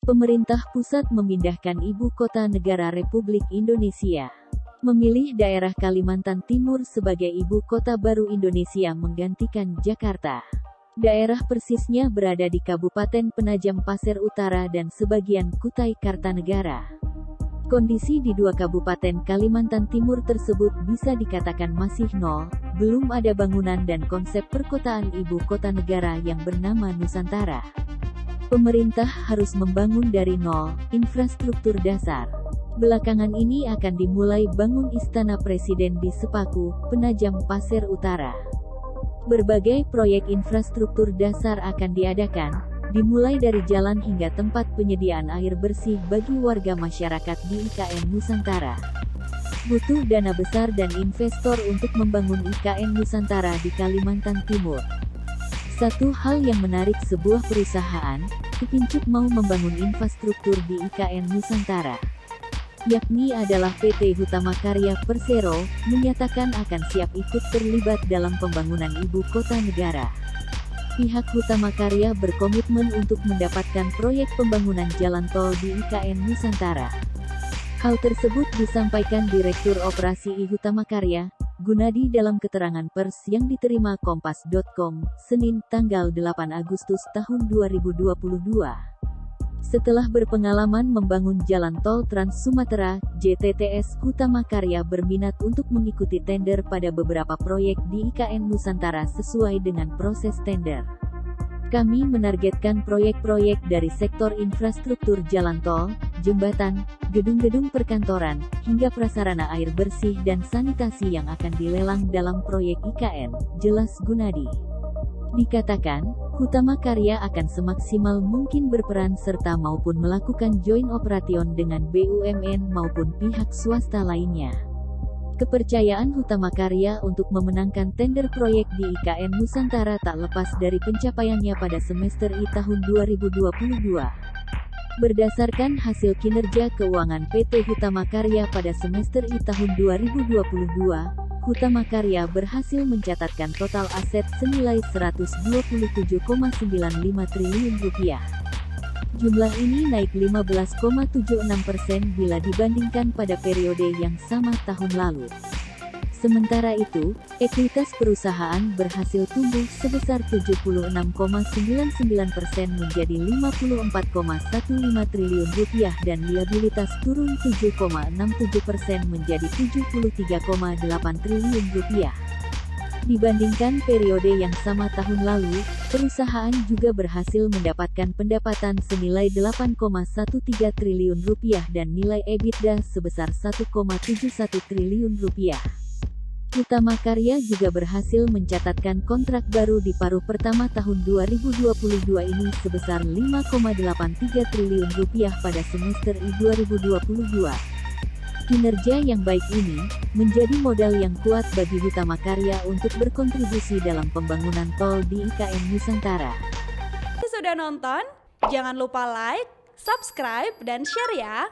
Pemerintah pusat memindahkan ibu kota negara Republik Indonesia. Memilih daerah Kalimantan Timur sebagai ibu kota baru Indonesia menggantikan Jakarta. Daerah persisnya berada di Kabupaten Penajam Pasir Utara dan sebagian Kutai Kartanegara. Kondisi di dua kabupaten Kalimantan Timur tersebut bisa dikatakan masih nol, belum ada bangunan dan konsep perkotaan ibu kota negara yang bernama Nusantara. Pemerintah harus membangun dari nol, infrastruktur dasar. Belakangan ini akan dimulai bangun Istana Presiden di Sepaku, Penajam Pasir Utara. Berbagai proyek infrastruktur dasar akan diadakan, dimulai dari jalan hingga tempat penyediaan air bersih bagi warga masyarakat di IKN Nusantara. Butuh dana besar dan investor untuk membangun IKN Nusantara di Kalimantan Timur. Satu hal yang menarik sebuah perusahaan, kepincut mau membangun infrastruktur di IKN Nusantara, yakni adalah PT Hutama Karya Persero, menyatakan akan siap ikut terlibat dalam pembangunan ibu kota negara. Pihak Hutama Karya berkomitmen untuk mendapatkan proyek pembangunan jalan tol di IKN Nusantara. Hal tersebut disampaikan Direktur Operasi I Hutama Karya, Gunadi dalam keterangan pers yang diterima Kompas.com, Senin tanggal 8 Agustus tahun 2022. Setelah berpengalaman membangun jalan tol Trans Sumatera, JTTS Hutama Karya berminat untuk mengikuti tender pada beberapa proyek di IKN Nusantara sesuai dengan proses tender. Kami menargetkan proyek-proyek dari sektor infrastruktur jalan tol, jembatan, gedung-gedung perkantoran, hingga prasarana air bersih dan sanitasi yang akan dilelang dalam proyek IKN, jelas Gunadi. Dikatakan, Hutama Karya akan semaksimal mungkin berperan serta maupun melakukan joint operation dengan BUMN maupun pihak swasta lainnya. Kepercayaan Hutama Karya untuk memenangkan tender proyek di IKN Nusantara tak lepas dari pencapaiannya pada semester I tahun 2022. Berdasarkan hasil kinerja keuangan PT Hutama Karya pada semester I tahun 2022, Hutama Karya berhasil mencatatkan total aset senilai Rp127,95 triliun. Jumlah ini naik 15,76% bila dibandingkan pada periode yang sama tahun lalu. Sementara itu, ekuitas perusahaan berhasil tumbuh sebesar 76,99% menjadi Rp54,15 triliun dan liabilitas turun 7,67% menjadi Rp73,8 triliun. Dibandingkan periode yang sama tahun lalu, perusahaan juga berhasil mendapatkan pendapatan senilai Rp8,13 triliun dan nilai EBITDA sebesar Rp1,71 triliun. Hutama Karya juga berhasil mencatatkan kontrak baru di paruh pertama tahun 2022 ini sebesar Rp5,83 triliun pada semester I 2022. Kinerja yang baik ini, menjadi modal yang kuat bagi Hutama Karya untuk berkontribusi dalam pembangunan tol di IKN Nusantara. Sudah nonton? Jangan lupa like, subscribe, dan share ya!